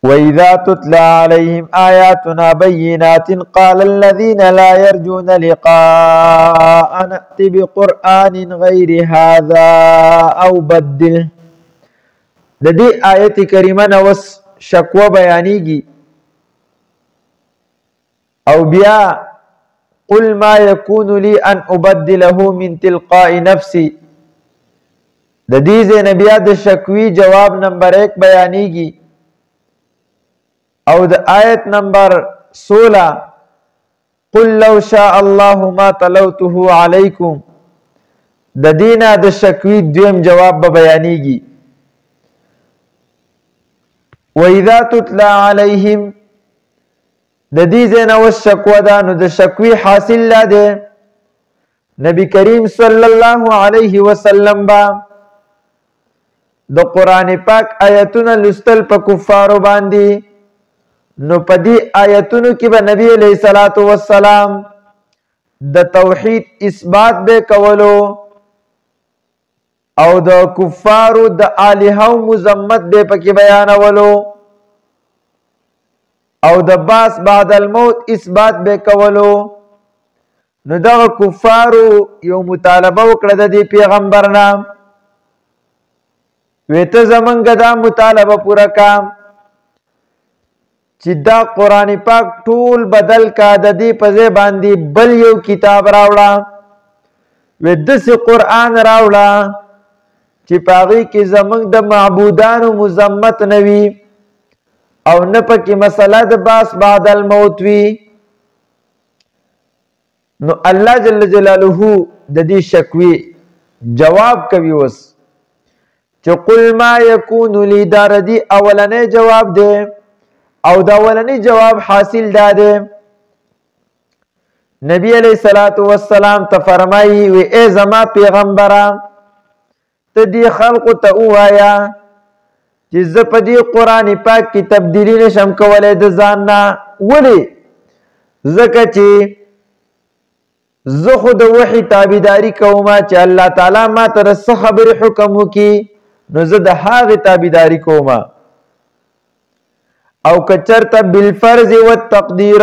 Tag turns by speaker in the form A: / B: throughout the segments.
A: وَإِذَا تُتْلَى عَلَيْهِمْ آيَاتُنَا بَيِّنَاتٍ قَالَ الَّذِينَ لَا يَرْجُونَ لِقَاءَنَا ائْتِ بِقُرْآنٍ غَيْرِ هَذَا أَوْ بَدِّلْهُ. د دې آیت کریمه نو شکوه بیانېږي او بیا قل ما يكون لي ان ابدله من تلقاء نفسي. د دې ځای بیا د شکوی جواب نمبر 1 بیانېږي او د آیت نمبر 16 قل لو شاء الله ما تلوته عليكم د دینه د شکوی دویم جواب به بیانېږي. وَإِذَا تُتْلَى عَلَيْهِمْ د دې ځای نه اوس شکوه ده نو د شکوی حاصل لا ده نبی کریم صلی الله علیه وسلم با د قرآن پاک آیتونه لستل په کفارو باندې نو په دې آیتونو کې به نبی علیہ الصلوۃ والسلام د توحید اثبات به کولو او د کفارو د الہو مذمت به پکې بیانولو او د باس بعد الموت اثبات به کولو. نو دغه کفارو یو مطالبه وکړه د پیغمبر نام ویته زمونږ دا مطالبه پورا کام چې دا قرآن پاک ټول بدل کا د دې په ځای باندې بل یو کتاب راوړه و داسې قرآن راوړه چې په هغې کې زمونږ د معبودانو مذمت نه وي او نه پکې مسله د باس بعد الموت وي. نو الله جل جلاله د دې شکوی جواب کوي اوس چې قل ما یکون لی دا ردی اولنی جواب دی او دا اولنی جواب حاصل داده نبی علیہ الصلوۃ والسلام ته فرمایي وی ای زما پیغمبره ته دې خلقو ته وایا چې زه په دې قرآن پاک کې تبدیلی نشم کولی د ځان نه. ولې؟ ځکه چې زه خو د وحي تابعداري کوم چې الله تعالی ما ته د څه خبرې حکم وکړي نو زه د هغې تابعداري کوم او که چېرته بالفرض والتقدیر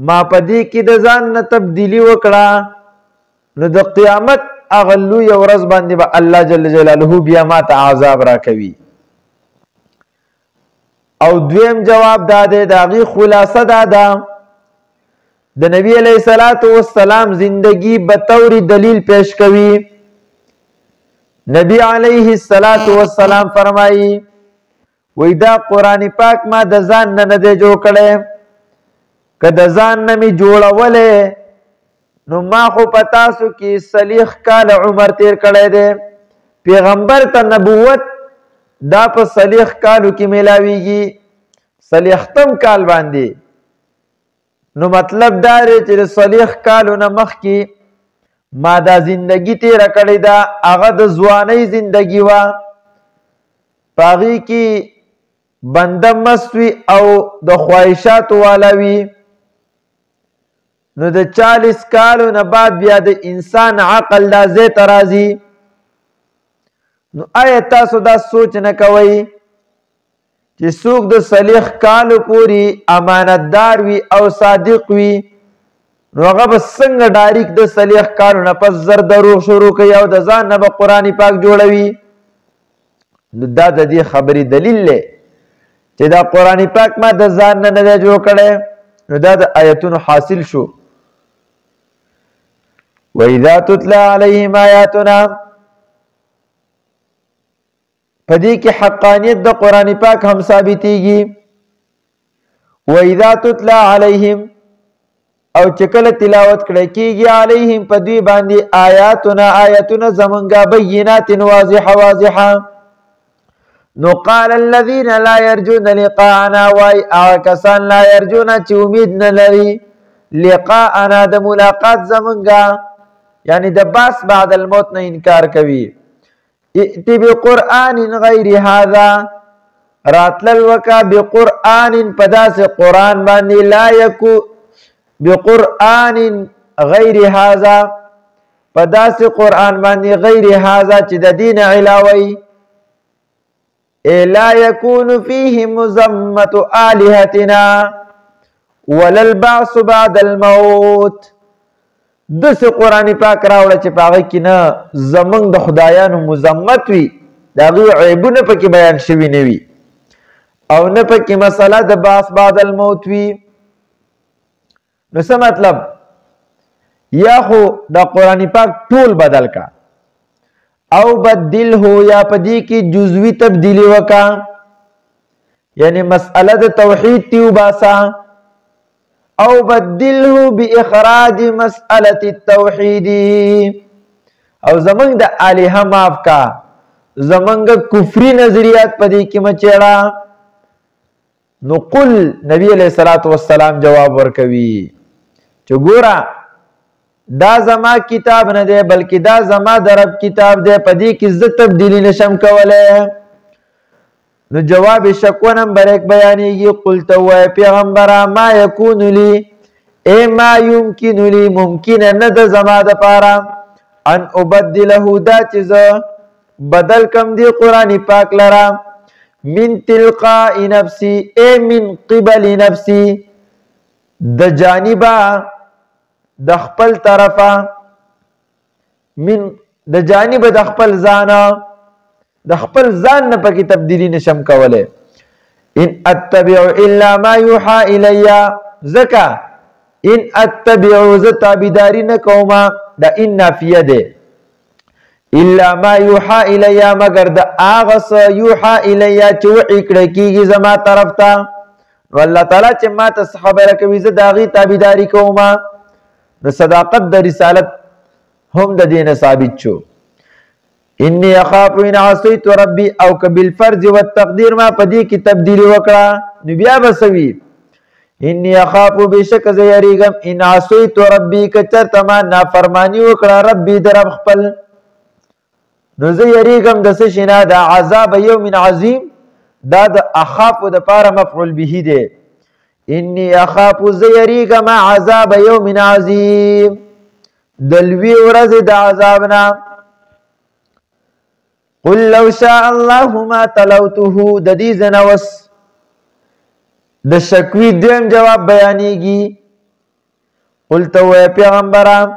A: ما په دې کې د ځان نه تبدیلي وکړه نو د قیامت هغه لویه ورځ باندې به الله جل جلاله بیا ما ته عذاب راکوي. او دویم جواب دا دی د هغې خلاصه دا ده د نبی علیہ الصلوۃ والسلام زندگی بطور دلیل پیش کوي. نبی علیہ الصلوۃ والسلام فرمایي وی دا قرآن پاک ما د ځان نه نه دی جوړ کړی که د ځان نه مې جوړولی نو ما خو په تاسو کې 40 کال عمر تیر کړی دی. پیغمبر ته نبوت دا په 40 کالو کې میلاویږي 40م کال باندې. نو مطلب دا دی چې د 40 کالو نه مخکې ما دا زندگی تیره کړې ده هغه د ځوانۍ زندگی وه په هغې کې بنده مست وي او د خواهشاتو والا وي. نو د 40 کالو نه بعد بیا د انسان عقل دا ځای ته راځي. نو آیا تاسو دا سوچ نه کوئ چې څوک د 40 کالو پورې امانتدار وي او صادق وي نو هغه به څنګه ډایرک د 40 کالو نه پس زر دروغ شروع کوي او د ځان نه به قرآن پاک جوړوي. نو دا د دې خبرې دلیل دی چې دا قرآن پاک ما د ځان نه نه جوړ کړی. نو دا د آیتونو حاصل شو. وَإِذَا تُتْلَى عَلَيْهِمْ آیاتنا په دې کې حقانیت د قرآن پاک هم ثابتېږي. وَإِذَا تُتْلَى عَلَيْهِمْ او چې کله تلاوت کړی کېږي علیهم په دوی باندې آیاتنا آیتونه زمونږه بینات واضحه نو قال الذين لا يرجون لقاءنا وای هغه کسان لا يرجون چې امید نه لري لقاءنا د ملاقات زمونږه یعنی د باس بعد الموت نه انکار کوي. ائت بقرآن غیر هذا راتلل وکا بقرآن پداس قرآن باندې لا یکو بقرآن غیر هذا پداس قرآن باندې غیر هذا چې د دین علاوه لا يكون فيه مزمة آلهتنا ولا البعث بعد الموت. دس قرآن پاک راوڑا چه پاگه کی نا زمان دا خدایانو مزمت وی، دا غیو عیبو نا پاکی بیان شوی نوی، او نا پاکی مسئلہ دا بعث بعد الموت وی. نو سا مطلب یا خو دا قرآن پاک طول بدل کا، او بدل ہو یا پدی کی جزوی تبدیلی وکا، یعنی مسئلہ دا توحید تیو باسا، او بدله باخراج مسألة التوحید، او زمانگ دا آلیہ معاف کا، زمانگ کفری نظریات پدی کی مچیڑا. نو قل نبی علیہ السلام جواب ورکوی چو گورا دا زما کتاب نه دے بلکہ دا زما درب کتاب دے، پدی کی زد تبدیلی نشم کولے. نو جواب شکو نمبر 1 بیانی گی قلتو اے پیغمبرا ما یکون لی اے ما یمکن لی ممکن ند زما دا پارا ان ابدلہو دا چیز بدل کم دی قرآن پاک لرا من تلقاء نفسی اے من قبل نفسی دا جانبا دا خپل طرفا من دا جانب دا خپل زانا د خپل ځان نه پکې تبدیلی نشم کوله. ان اتبع الا ما يوحى الي زکا ان اتبع ز تابعداري نه کوما دا ان نافیه ده الا ما يوحى الي مگر د اغس يوحى الي چې وحی کړه کیږي زما طرف ته. نو الله تعالی چې ما ته صحابه راکوي ز داغي تابعداري کوما. نو صداقت د رسالت هم د دین ثابت شو. انی اخاف ان عصیت ربی او بالفرض والتقدیر ما پدی کی تبدیلی وکړه نو بیا بسوی انی اخاف بشک زیریگم ان عصیت ربی کچرت ما نافرمانی وکړه ربی در خپل نو زیریگم د سشنا د عذاب یوم عظیم دا د اخاف د پاره مفعول به دی. انی اخاف زیریگم عذاب یوم عظیم دلوی ورځ د عذابنا. قل لو شاء الله ما تلوته د دې زنوس د شکوی دیم جواب بیانیږي. قلت و پیغمبران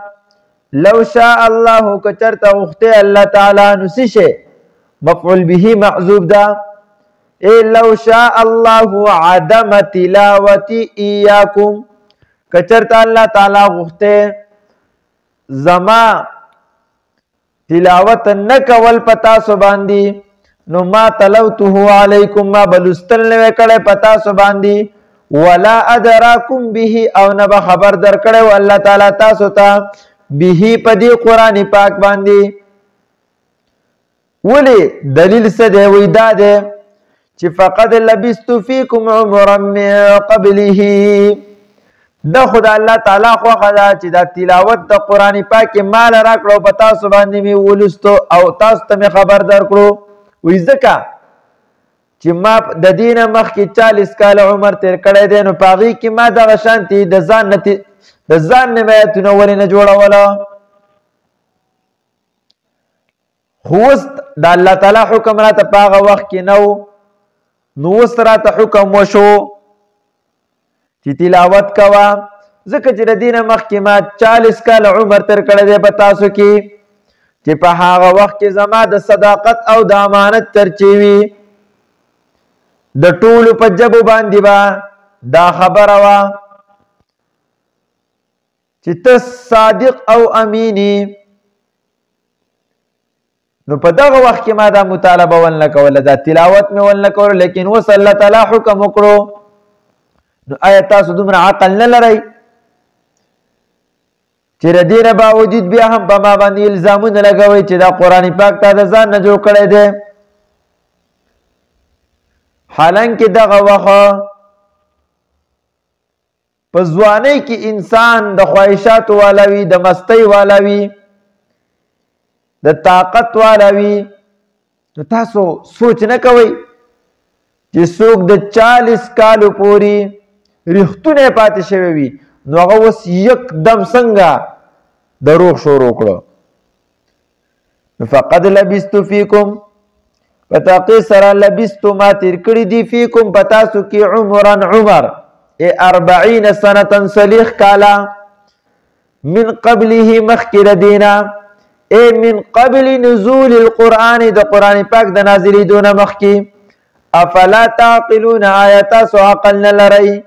A: لو شاء الله کچرتا غخته الله تعالی نسشه مفعول به محذوف دا اے لو شاء الله عدم تلاوتی ایاکم کچرتا الله تعالی غخته زما تلاوت نکول پتا سو باندی نو ما تلوته علیکم ما بلستل نوے کڑے پتا سو باندی ولا ادراکم به او نبا خبر در کڑے و اللہ تعالی تاسو تا به پدی قرآن پاک باندی. ولی دلیل سے دے ویدہ دے چی فقد لبستو فیکم عمرا من قبله دا خدا اللہ تعالی خو خدا چې دا تلاوت د قرآن پاک مال راکړو په تاسو باندې می ولستو او تاسو ته خبر درکړو. وی ځکه چې ما د دینه مخکې 40 کال عمر تیر کړی دی نو پاغي کې ما دغه شانتي د ځان نه میتونه ولې نه جوړوله. خو اوس د الله تعالی حکم راته په هغه وخت کې نو نو اوس راته حکم وشو چې تلاوت کوا ځکه چې د دینه مخکې ما 40 کال عمر تیر کړی دی په تاسو کې چې په هغه وخت کې زما د صداقت او د امانت چرچې وي د ټولو په جبو باندې با دا خبره وه چې ته صادق او امینی. نو په دغه وخت کې ما دا مطالبه ول نه کوله دا تلاوت مې ول نه کوله لیکن اوس الله تعالی حکم وکړو. نو آیا تاسو دومره عقل نه لرئ چې د دې نه باوجود بیا هم په ما باندې الزامونه لګوئ چې دا قرآن پاک تا د ځان نه جوړ کړی دی؟ حالانکه دغه وخت په ځوانۍ کې انسان د خواهشاتو والا وي د مستۍ والا وي د طاقت والا وي. نو تاسو سوچ نه کوئ چې څوک د 40 کالو پورې ریښتونه پاتې شوی وي نو هغه اوس یکدم څنګه دروغ شروع کړو. فقد لبثت فیکم پتاقی سره لبستو ما تیر کړی دی فیکم پتاسو کی عمرن عمر 40 سنتن سلیخ کالا من قبله مخکر دینا من قبل نزول القرآن د قرآن پاک د نازلی دون مخکی افلا تعقلون آیتا سو عقل نلرئی